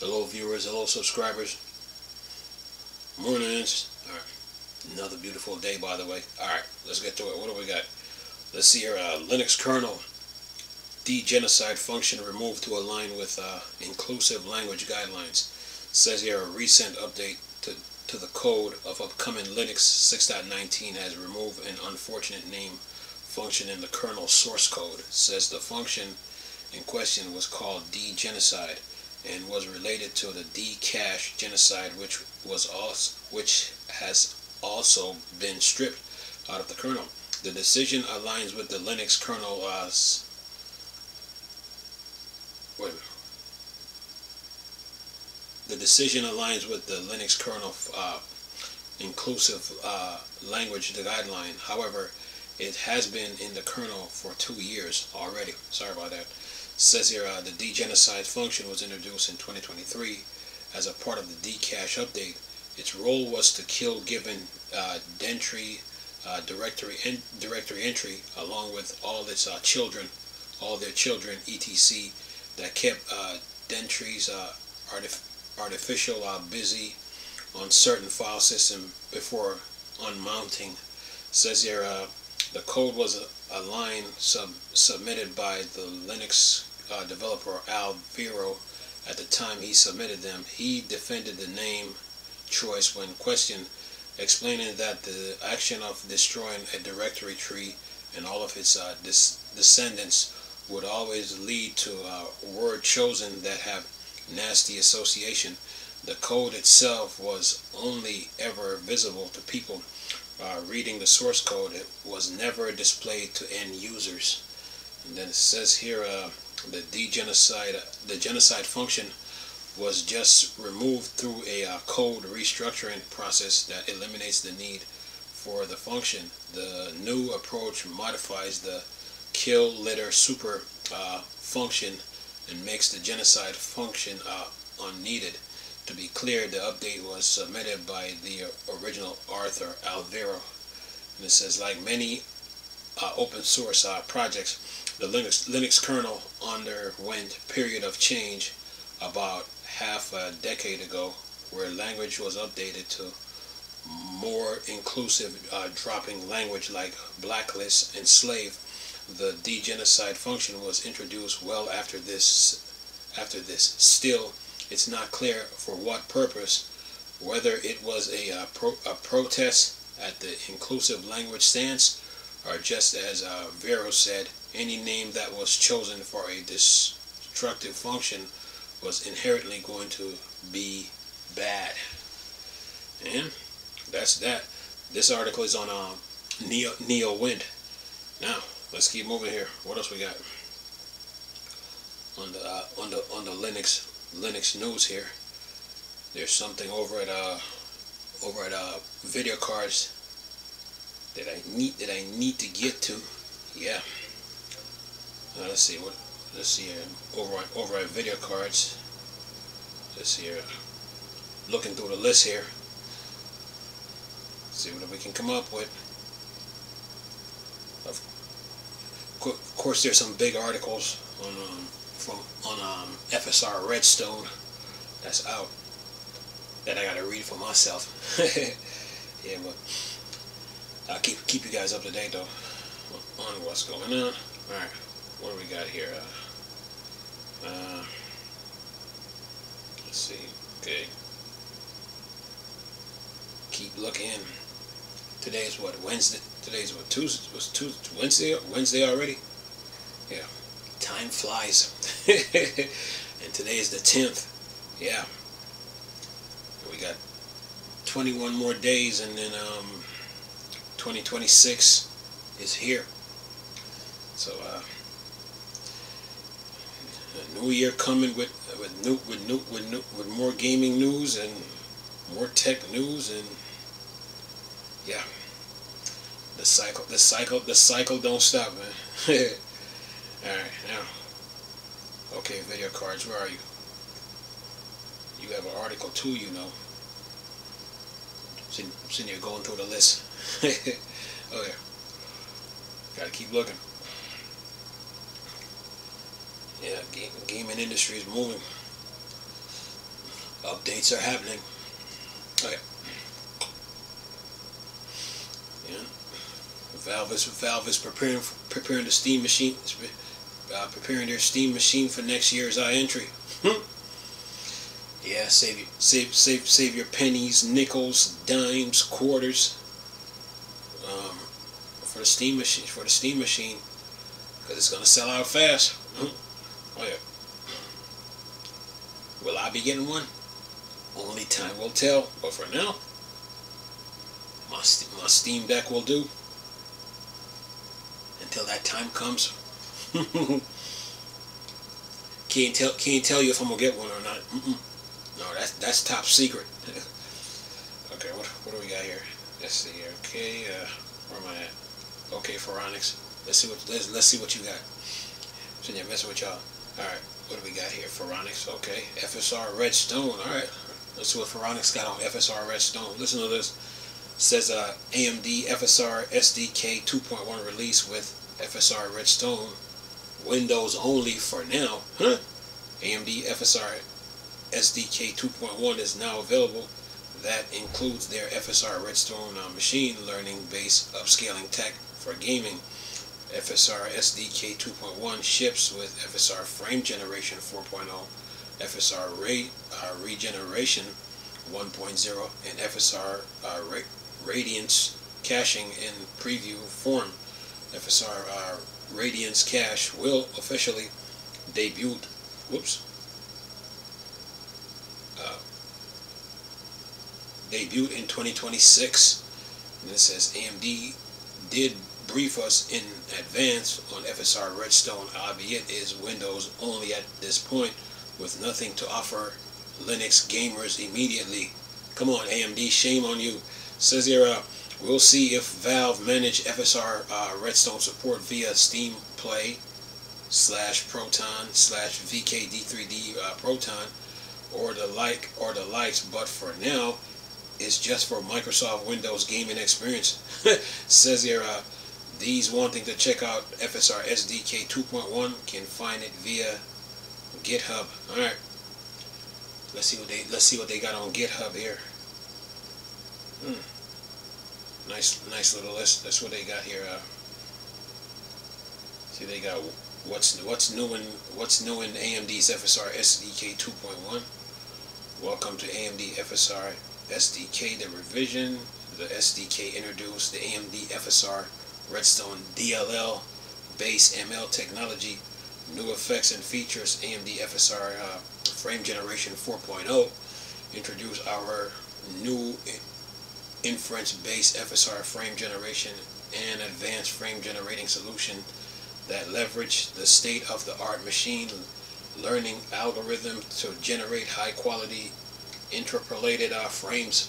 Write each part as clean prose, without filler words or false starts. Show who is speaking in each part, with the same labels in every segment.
Speaker 1: Hello viewers, hello subscribers. Mornings. Alright. Another beautiful day, by the way. Alright, let's get to it. What do we got? Let's see here. Linux kernel de-genocide function removed to align with inclusive language guidelines. Says here a recent update to the code of upcoming Linux 6.19 has removed an unfortunate name function in the kernel source code. Says the function in question was called de-genocide and was related to the de-cache genocide, which has also been stripped out of the kernel. The decision aligns with the Linux kernel The decision aligns with the Linux kernel inclusive language guideline. However, it has been in the kernel for 2 years already. Sorry about that. Says here the de-genocide function was introduced in 2023 as a part of the de-cache update. Its role was to kill given directory entry along with all its children, etc. that kept entries artificial busy on certain file system before unmounting. Says here the code was a line submitted by the Linux developer Alvaro. At the time he submitted them, he defended the name choice when questioned, explaining that the action of destroying a directory tree and all of its descendants would always lead to a word chosen that have nasty association. The code itself was only ever visible to people reading the source code. It was never displayed to end users. And then it says here the genocide function was just removed through a code restructuring process that eliminates the need for the function. The new approach modifies the kill litter super function and makes the genocide function unneeded. To be clear, the update was submitted by the original author Alvaro, and it says, like many open source projects, the Linux kernel underwent a period of change about half a decade ago, where language was updated to more inclusive, dropping language like blacklist and slave. The de-genocide function was introduced well after this. Still, it's not clear for what purpose, whether it was a protest at the inclusive language stance, or just as Vero said, any name that was chosen for a destructive function was inherently going to be bad. And that's that. This article is on NeoWind. Now let's keep moving here. What else we got on the Linux news here? There's something over at video cards that I need to get to. Yeah. Let's see here. Over at video cards. Let's see here. Looking through the list here. See what we can come up with. Of course, there's some big articles on FSR Redstone that's out that I gotta read for myself. Yeah, but I'll keep you guys up to date though on what's going on. All right, what do we got here? Let's see. Okay, keep looking. Today's what, Wednesday? Today's what, Tuesday? Was Tuesday? Wednesday already? Yeah. Time flies. And today is the 10th. Yeah. We got 21 more days, and then 2026 is here. So a new year coming with more gaming news and more tech news, and yeah, the cycle don't stop, man. Alright, now, okay, video cards, where are you? You have an article too, you know. Sitting here going through the list. Okay, gotta keep looking. Yeah, gaming industry is moving. Updates are happening. Okay. Yeah. Valve is preparing the Steam machine, preparing their Steam machine for next year's entry. Yeah, save your pennies, nickels, dimes, quarters, for the Steam machine. Because it's gonna sell out fast. Oh yeah. Will I be getting one? Only time will tell. But for now, my Steam Deck will do. Until that time comes. Can't tell you if I'm gonna get one or not. No, that's top secret. Okay, what do we got here? Let's see here. Okay, where am I at? Okay, Phoronix. Let's see what you got. Sitting there messing with y'all. All right, what do we got here? Phoronix. Okay, FSR Redstone. All right, let's see what Phoronix got on FSR Redstone. Listen to this. It says AMD FSR SDK 2.1 release with FSR Redstone. Windows only for now. Huh? AMD FSR SDK 2.1 is now available. That includes their FSR Redstone machine learning based upscaling tech for gaming. FSR SDK 2.1 ships with FSR Frame Generation 4.0, FSR Regeneration 1.0, and FSR Radiance Caching in preview form. FSR Radiance Cache will officially debut. Debut in 2026. And it says AMD did brief us in advance on FSR Redstone, albeit is Windows only at this point, with nothing to offer Linux gamers immediately. Come on, AMD, shame on you. Says here, we'll see if Valve manage FSR Redstone support via Steam Play /Proton/VKD3D Proton or the likes, but for now it's just for Microsoft Windows gaming experience. Says here, these wanting to check out FSR SDK 2.1 can find it via GitHub. All right, let's see what they got on GitHub here. Nice little list. That's what they got here. See, they got what's new in AMD's FSR SDK 2.1. Welcome to AMD FSR SDK, the revision. The SDK introduced the AMD FSR Redstone DLL base ML technology, new effects and features. AMD FSR Frame Generation 4.0 introduced our new inference-based FSR frame generation and advanced frame generating solution that leverage the state-of-the-art machine learning algorithm to generate high-quality interpolated frames.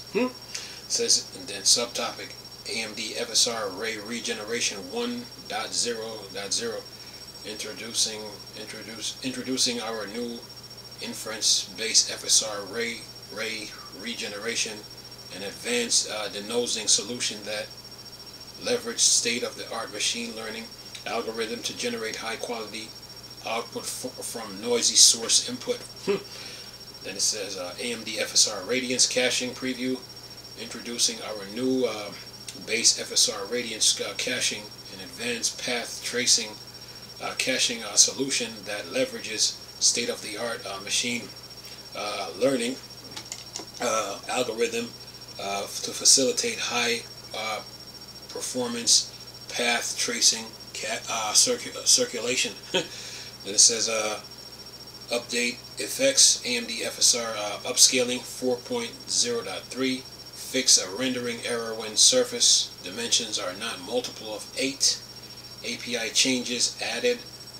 Speaker 1: Says, and then subtopic, AMD FSR Ray Regeneration 1.0.0 introducing our new inference-based FSR Ray Regeneration, an advanced denosing solution that leverage state-of-the-art machine learning algorithm to generate high-quality output from noisy source input. Then it says AMD FSR Radiance Caching Preview, introducing our new base FSR Radiance Caching, an advanced path tracing caching solution that leverages state-of-the-art machine learning algorithm to facilitate high performance path tracing circulation. Then it says update effects, AMD FSR upscaling 4.0.3, fix a rendering error when surface dimensions are not multiple of 8, API changes added,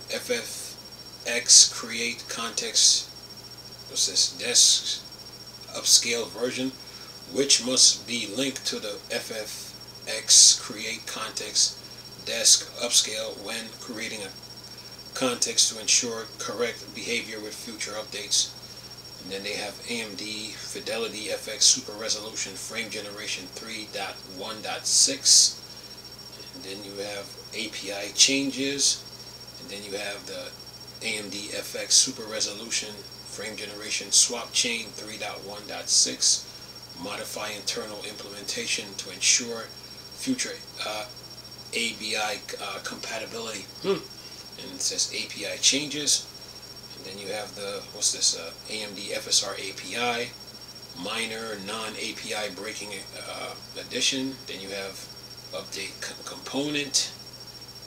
Speaker 1: FFX create context, what's this, desk upscale version, which must be linked to the FFX create context desk upscale when creating a context to ensure correct behavior with future updates. And then they have AMD Fidelity FX Super Resolution Frame Generation 3.1.6. And then you have API changes. And then you have the AMD FX Super Resolution frame generation swap chain 3.1.6, modify internal implementation to ensure future ABI compatibility. And it says API changes. And then you have the, what's this, AMD FSR API, minor non-API breaking addition. Then you have update component,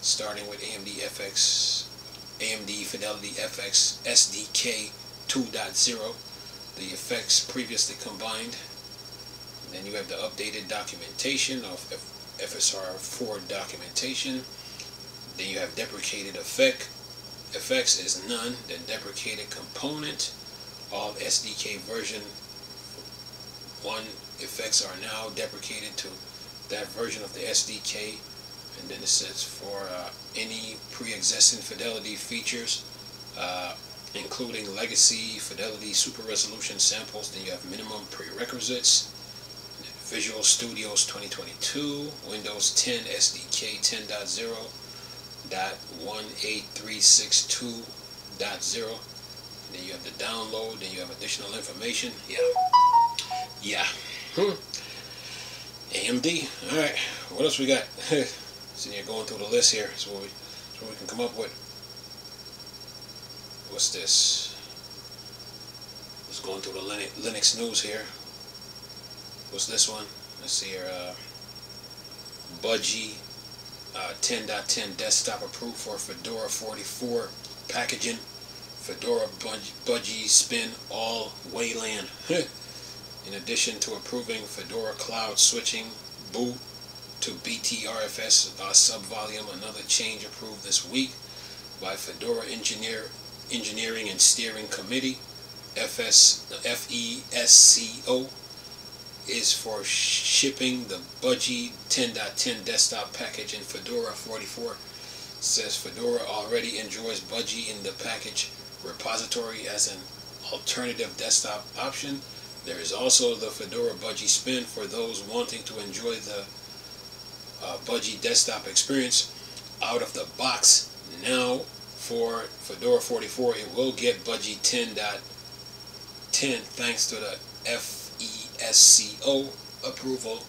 Speaker 1: starting with AMD Fidelity FX SDK 2.0, the effects previously combined. And then you have the updated documentation of FSR 4 documentation. Then you have deprecated effects is none. Then deprecated component, all SDK version 1 effects are now deprecated to that version of the SDK. And then it says for any pre-existing Fidelity features, including legacy Fidelity super resolution samples, then you have minimum prerequisites. Visual Studios 2022, Windows 10 SDK 10.0.18362.0. Then you have the download, then you have additional information. Yeah. AMD. Alright, what else we got? Sitting here going through the list here. So what we can come up with. What's this? Just going through the Linux news here. What's this one? Let's see here. Budgie 10.10 desktop approved for Fedora 44 packaging. Fedora Budgie spin all Wayland. In addition to approving Fedora cloud switching boot to BTRFS subvolume, another change approved this week by Fedora Engineering and Steering Committee, FESCO, is for shipping the Budgie 10.10 desktop package in Fedora 44. Says Fedora already enjoys Budgie in the package repository as an alternative desktop option. There is also the Fedora Budgie Spin for those wanting to enjoy the Budgie desktop experience out of the box. Now for Fedora 44, it will get Budgie 10.10 thanks to the FESCO approval.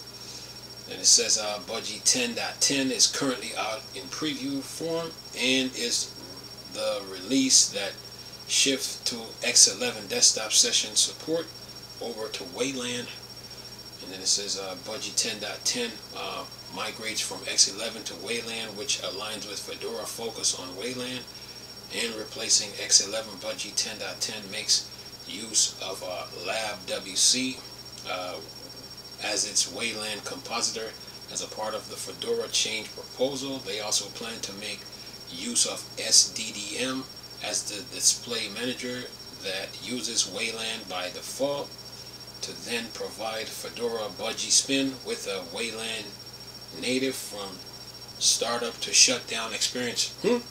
Speaker 1: And it says Budgie 10.10 is currently out in preview form and is the release that shifts to X11 desktop session support over to Wayland. And then it says Budgie 10.10 migrates from X11 to Wayland, which aligns with Fedora focus on Wayland, and replacing X11 Budgie 10.10 makes use of LabWC as its Wayland compositor as a part of the Fedora change proposal. They also plan to make use of SDDM as the display manager that uses Wayland by default, to then provide Fedora Budgie Spin with a Wayland native from startup to shutdown experience. And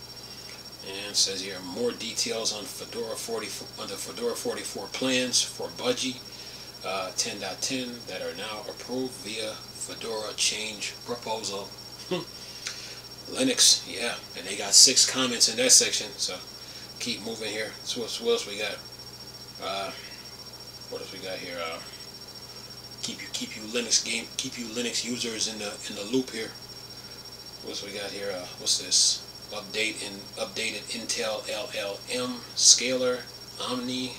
Speaker 1: it says here more details on Fedora 44 on the Fedora 44 plans for Budgie 10.10 that are now approved via Fedora change proposal. Linux, yeah, and they got 6 comments in that section. So keep moving here. So what else we got? What else we got here? Keep you Linux users in the loop here. What else we got here? What's this? Updated Intel LLM scaler Omni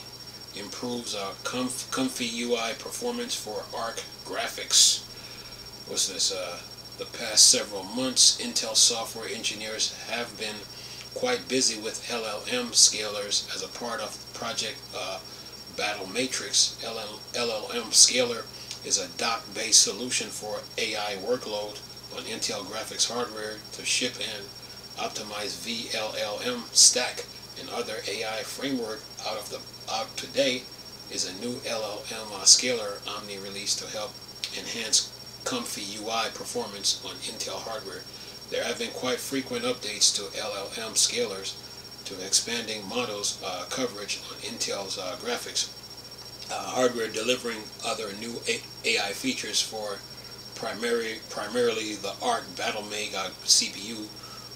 Speaker 1: improves comfy UI performance for ARC graphics. What's this? The past several months, Intel software engineers have been quite busy with LLM scalers as a part of Project Battle Matrix. LLM scaler is a dock-based solution for AI workload on Intel graphics hardware to ship and optimize VLLM stack and other AI framework out today is a new LLM scaler Omni release to help enhance comfy UI performance on Intel hardware. There have been quite frequent updates to LLM scalers to expanding models coverage on Intel's graphics hardware, delivering other new AI features for primarily the ARC BattleMag CPU.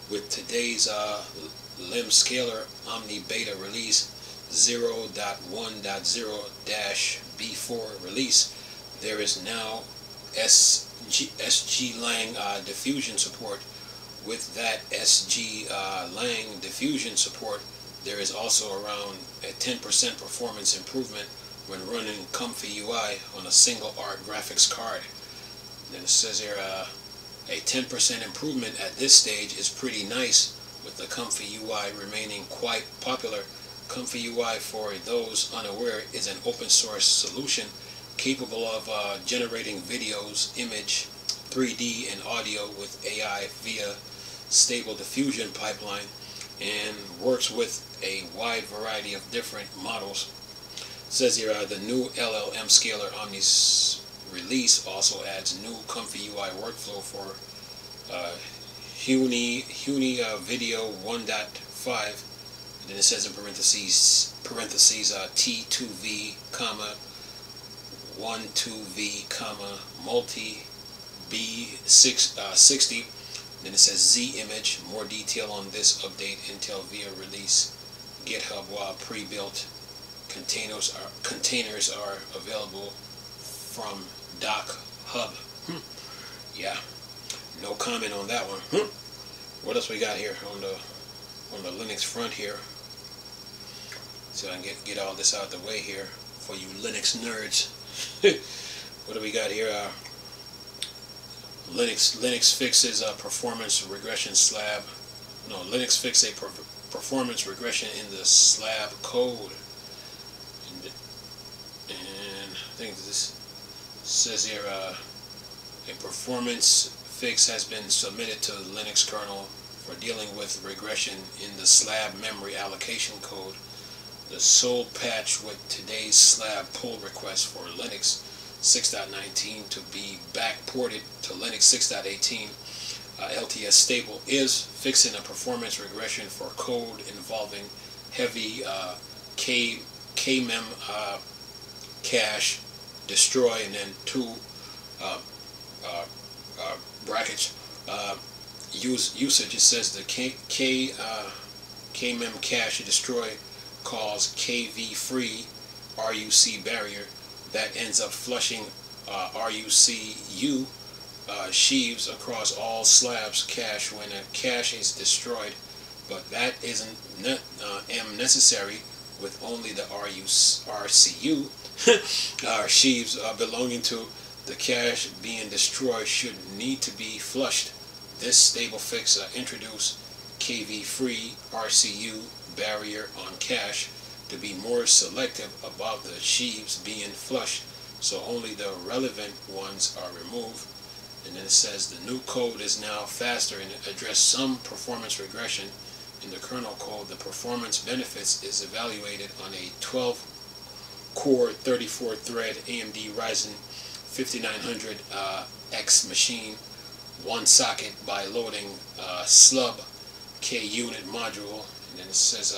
Speaker 1: With today's LLM scaler Omni beta release, 0.1.0-B4 release, there is now SG-Lang diffusion support. With that SG-Lang diffusion support, there is also around a 10% performance improvement when running Comfy UI on a single ARC graphics card. Then it says here a 10% improvement at this stage is pretty nice, with the Comfy UI remaining quite popular. Comfy UI, for those unaware, is an open source solution capable of generating videos, image, 3D, and audio with AI via stable diffusion pipeline, and works with a wide variety of different models. It says here the new LLM scaler Omni's release also adds new Comfy UI workflow for Huni Video 1.5. Then it says in parentheses T2V, 12V, multi B60. Then it says Z image. More detail on this update Intel via release. GitHub while pre-built containers are available from Doc Hub. Yeah, no comment on that one. What else we got here on the Linux front here? So I can get all this out of the way here for you Linux nerds. What do we got here? Linux fixes a performance regression slab. No, Linux fix a performance regression in the slab code. And I think this says here a performance fix has been submitted to the Linux kernel for dealing with regression in the slab memory allocation code. The sole patch with today's slab pull request for Linux 6.19 to be backported to Linux 6.18 LTS stable is fixing a performance regression for code involving heavy KMEM cache destroy, and then two brackets usage. It says the KMEM cache destroy calls KV free RUC barrier that ends up flushing RUCU sheaves across all slabs cache when a cache is destroyed, but that isn't necessary with only the RCU sheaves belonging to the cache being destroyed should need to be flushed. This stable fix introduced KV free RCU barrier on cache to be more selective about the sheaves being flushed, so only the relevant ones are removed. And then it says the new code is now faster and address some performance regression in the kernel code. The performance benefits is evaluated on a 12-core 34-thread AMD Ryzen 5900X machine, one socket by loading slub K-unit module. And then it says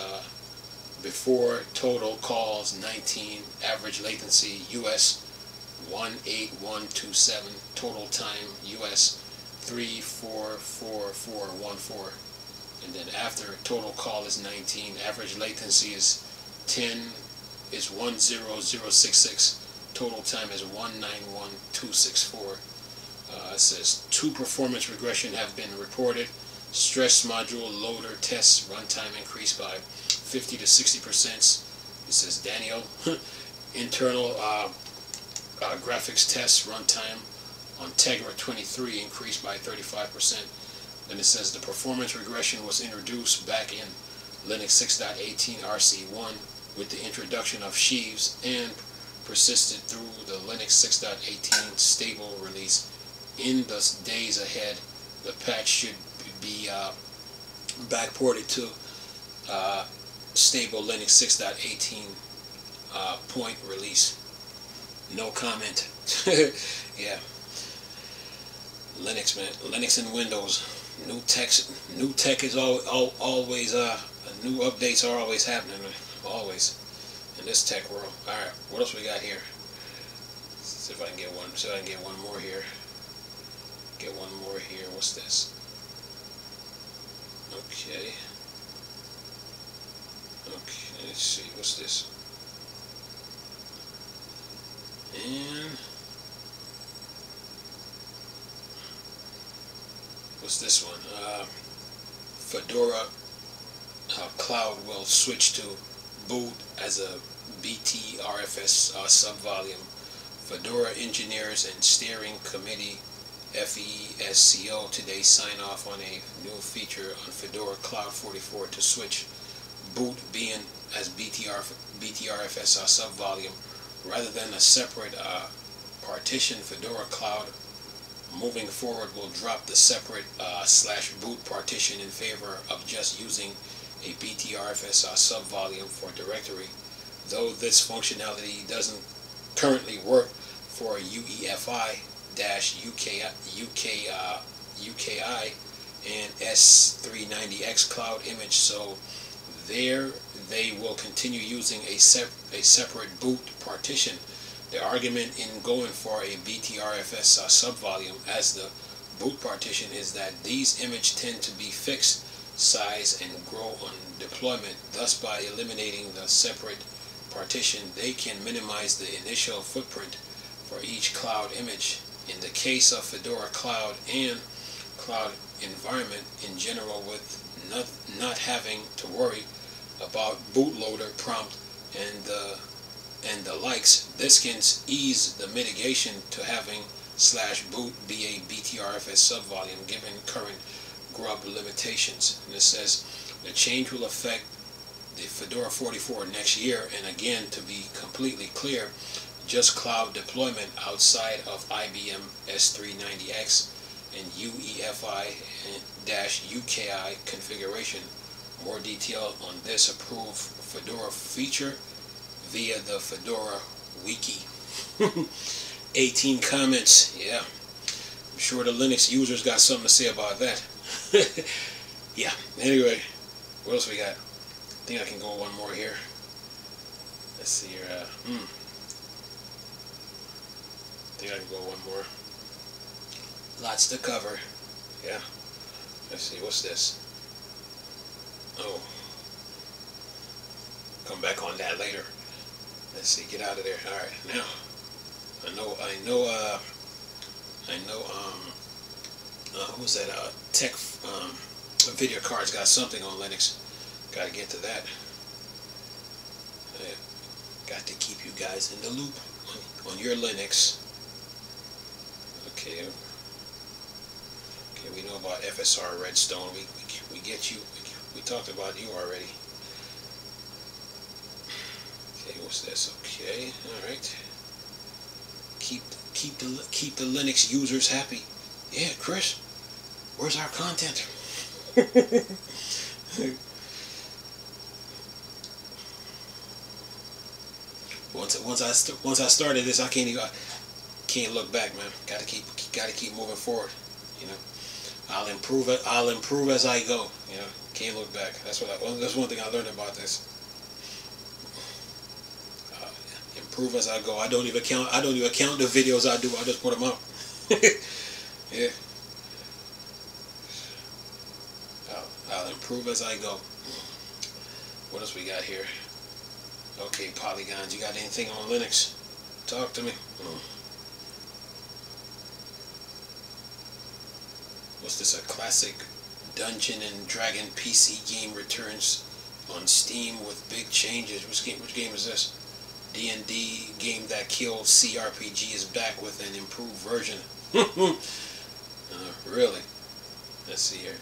Speaker 1: before total calls 19, average latency US 18127, total time US 344414, and then after total call is 19, average latency is 10066, total time is 191264. It says 2 performance regression have been reported. Stress module loader tests runtime increased by 50 to 60%. It says Daniel. Internal graphics test runtime on Tegra 23 increased by 35%. Then it says the performance regression was introduced back in Linux 6.18 RC1 with the introduction of sheaves and persisted through the Linux 6.18 stable release. In the days ahead, the patch should be backported to stable Linux 6.18 point release. No comment. Yeah, Linux, man. Linux and Windows. New tech is always new updates are always happening, man. Always in this tech world. All right, what else we got here? Let's see if I can get one. See if I can get one more here. Get one more here. What's this? Okay. Okay. Let's see. what's this? And what's this one? Fedora Cloud will switch to boot as a BTRFS subvolume. Fedora engineers and steering committee FESCO today sign off on a new feature on Fedora Cloud 44 to switch boot being as BTRFS subvolume rather than a separate partition. Fedora Cloud moving forward will drop the separate /boot partition in favor of just using a BTRFS subvolume for directory, though this functionality doesn't currently work for UEFI-UKI and S390X cloud image, so there they will continue using a separate boot partition. The argument in going for a BTRFS subvolume as the boot partition is that these images tend to be fixed size and grow on deployment. Thus, by eliminating the separate partition, they can minimize the initial footprint for each cloud image. In the case of Fedora Cloud and cloud environment in general, with not having to worry about bootloader prompt and the likes, this can ease the mitigation to having /boot be a BTRFS subvolume given current grub limitations. And it says the change will affect the Fedora 44 next year, and again, to be completely clear, just cloud deployment outside of IBM S390X and UEFI-UKI configuration. More detail on this approved Fedora feature via the Fedora wiki. 18 comments. Yeah, I'm sure the Linux users got something to say about that. Yeah, anyway, what else we got? I think I can go one more here. Let's see here. I think I can go one more. Lots to cover. Yeah. Let's see, what's this? Oh. Come back on that later. Let's see, get out of there. Alright, now. I know, who's that, tech, video cards got something on Linux. Gotta get to that. Got to keep you guys in the loop on your Linux. Okay, we know about FSR Redstone. We get you. We talked about you already. Okay, what's this? Okay, all right. Keep the Linux users happy. Yeah, Chris, where's our content? Once I started this, I can't look back, man. Gotta keep moving forward. You know, I'll improve as I go. You know, can't look back. That's one thing I learned about this. Improve as I go. I don't even count the videos I do. I just put them out. Yeah. I'll improve as I go. What else we got here? Okay, polygons. You got anything on Linux? Talk to me. What's this? A classic Dungeon and Dragon PC game returns on Steam with big changes. Which game is this? D&D game that killed CRPG is back with an improved version. Really? Let's see here.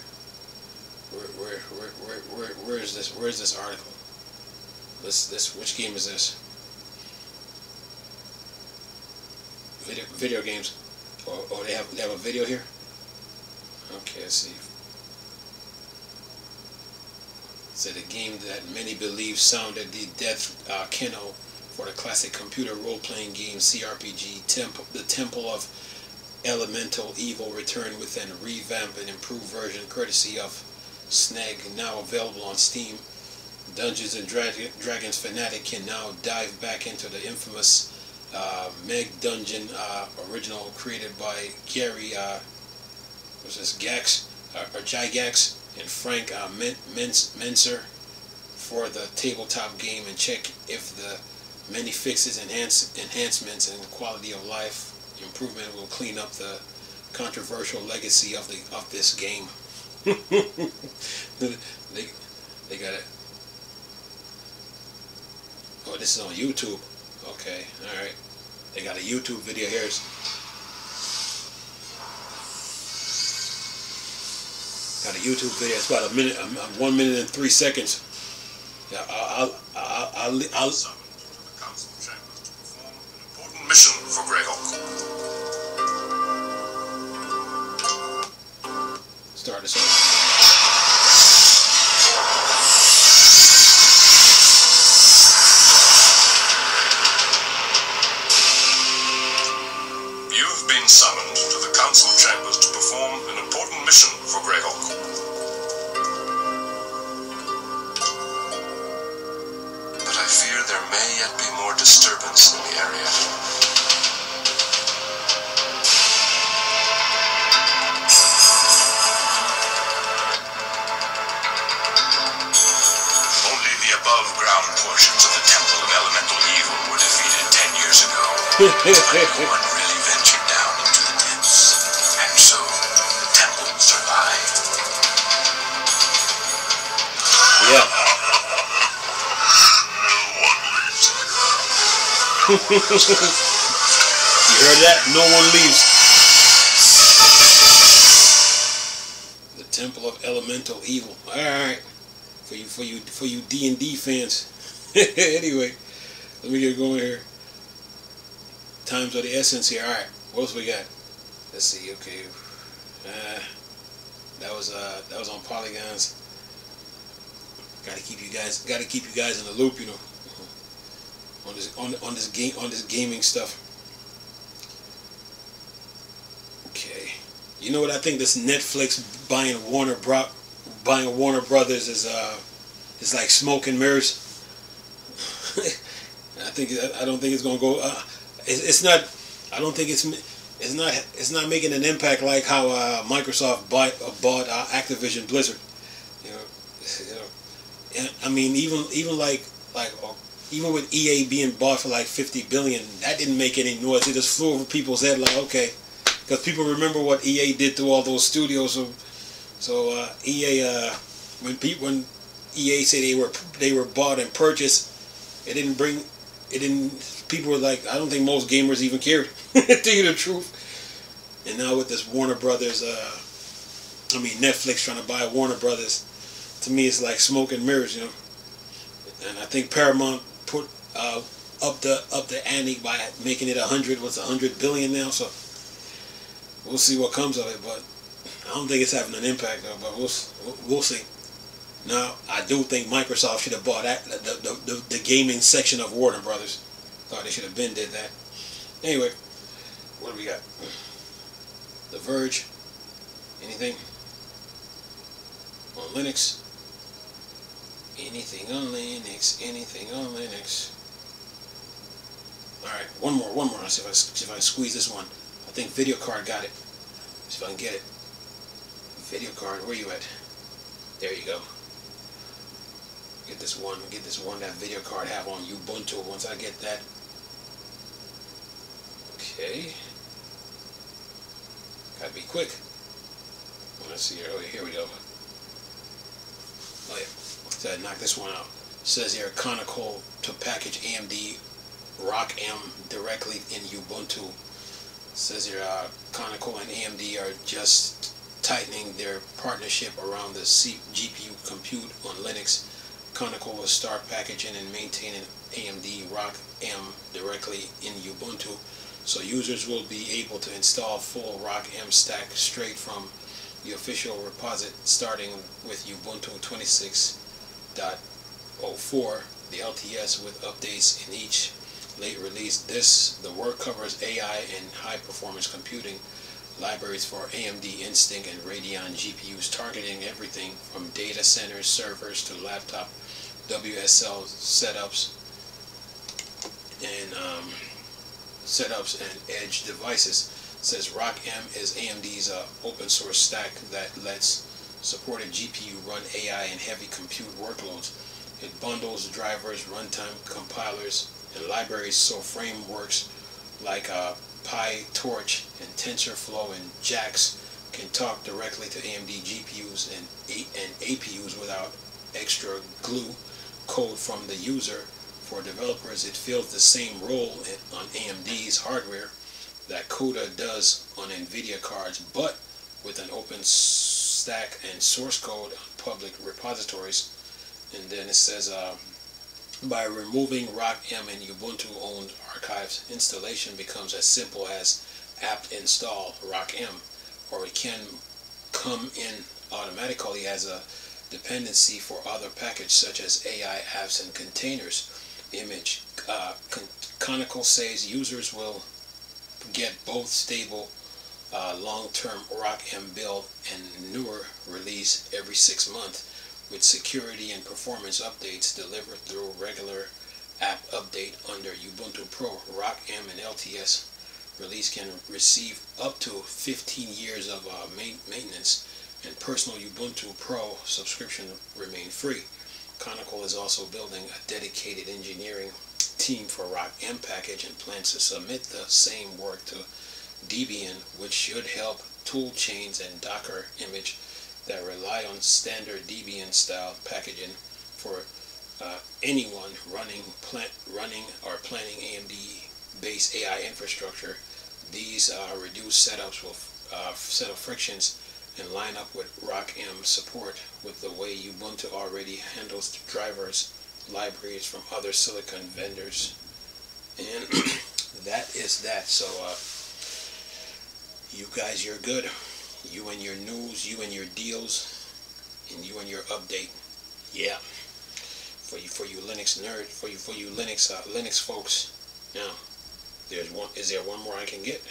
Speaker 1: Where is this? Where is this article? Which game is this? Video games. Oh, they have a video here. Okay, let's see. So the game that many believe sounded the death kennel for the classic computer role-playing game CRPG the Temple of Elemental Evil returned with a revamped and improved version courtesy of Snag, now available on Steam. Dungeons and Dragons fanatic can now dive back into the infamous Meg Dungeon original created by Gary Gygax and Frank Menser for the tabletop game and check if the many fixes, enhancements, and quality of life improvement will clean up the controversial legacy of this game. they got it. Oh, this is on YouTube. Okay, all right. They got a YouTube video here. Got a YouTube video. It's about 1 minute and 3 seconds. Yeah, I'll
Speaker 2: mission for Greyhawk.
Speaker 1: Start this over.
Speaker 2: You've been summoned to the Council Chambers to perform an important mission for Greyhawk. But I fear there may yet be more disturbance in the area. Above-ground portions of the Temple of Elemental Evil were defeated 10 years ago. But no one really ventured down into the depths, and so the temple survived.
Speaker 1: Yeah.
Speaker 2: No one leaves here.
Speaker 1: You heard that? No one leaves. The Temple of Elemental Evil. All right. For you D&D fans. Anyway, let me get going here. Times of the essence here. All right, what else we got? Let's see. Okay, that was on Polygons. Gotta keep you guys in the loop, you know, on this gaming stuff. Okay, you know what I think this Netflix buying Warner Brothers is like smoke and mirrors. I don't think it's gonna go. It's not. I don't think it's not making an impact like how Microsoft bought Activision Blizzard. You know. And I mean, even with EA being bought for like $50 billion, that didn't make any noise. It just flew over people's head like, okay, because people remember what EA did to all those studios. So EA, when EA said they were bought and purchased, people were like, I don't think most gamers even cared, to tell you the truth. And now with this Warner Brothers, Netflix trying to buy Warner Brothers, to me it's like smoke and mirrors, you know. And I think Paramount put up the ante by making it $100 billion now. So we'll see what comes of it, but I don't think it's having an impact though. But we'll see. Now I do think Microsoft should have bought the gaming section of Warner Brothers. Thought they should have did that. Anyway, what do we got? The Verge. Anything on Linux? Anything on Linux? Anything on Linux? All right, one more. Let's see if I squeeze this one. I think video card got it. See if I can get it. Video card, where you at? There you go. Get this one that video card have on Ubuntu. Once I get that. Okay. Gotta be quick. Let's see here. Oh, here we go. Oh yeah. So I knock this one out. It says here Kernel to package AMD Rock M directly in Ubuntu. It says here Kernel and AMD are just tightening their partnership around the GPU compute on Linux. Kernel will start packaging and maintaining AMD Rock M directly in Ubuntu, so users will be able to install full Rock M stack straight from the official repository, starting with Ubuntu 26.04, the LTS, with updates in each late release. The work covers AI and high-performance computing libraries for AMD Instinct and Radeon GPUs, targeting everything from data centers, servers, to laptop WSL setups and edge devices. It says Rock M is AMD's open source stack that lets supported GPU run AI and heavy compute workloads. It bundles drivers, runtime compilers, and libraries so frameworks like PyTorch and TensorFlow and JAX can talk directly to AMD GPUs and APUs without extra glue code from the user. For developers, it fills the same role on AMD's hardware that CUDA does on NVIDIA cards, but with an open stack and source code on public repositories. And then it says, by removing ROCm and Ubuntu-owned archives, installation becomes as simple as apt install ROCm, or it can come in automatically as a dependency for other packages such as AI apps and containers. Image. Kernel says users will get both stable long-term ROCm build and newer release every 6 months, with security and performance updates delivered through regular app update under Ubuntu Pro. ROCm and LTS release can receive up to 15 years of maintenance, and personal Ubuntu Pro subscription remain free. Kernel is also building a dedicated engineering team for ROCm package and plans to submit the same work to Debian, which should help tool chains and Docker image that rely on standard Debian style packaging for anyone running or planning AMD based AI infrastructure. These reduced setups will set up frictions and line up with ROCm support with the way Ubuntu already handles drivers, libraries from other silicon vendors. And that is that. So you guys, you're good. You and your news, you and your deals, and you and your update. Yeah. For you Linux nerd, for you Linux folks. Now, there's one. Is there one more I can get?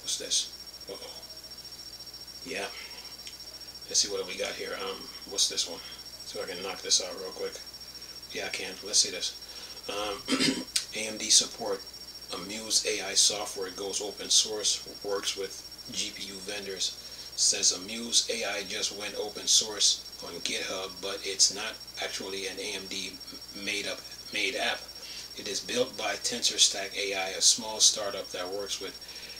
Speaker 1: What's this? Uh-oh. Yeah. Let's see what we got here. What's this one? So I can knock this out real quick. Yeah, I can. Let's see this. AMD support Amuse AI software goes open source, works with GPU vendors. Says Amuse AI just went open source on GitHub, but it's not actually an AMD made app. It is built by TensorStack AI, a small startup that works with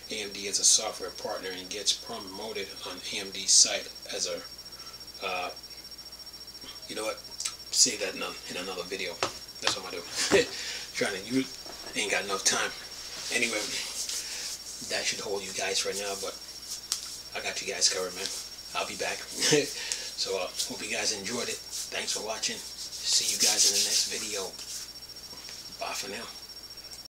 Speaker 1: AMD as a software partner and gets promoted on AMD's site as a you know what, save that in another video. That's what I'm gonna do. You ain't got enough time. Anyway, that should hold you guys right now, but I got you guys covered, man. I'll be back. So hope you guys enjoyed it. Thanks for watching. See you guys in the next video. Bye for now.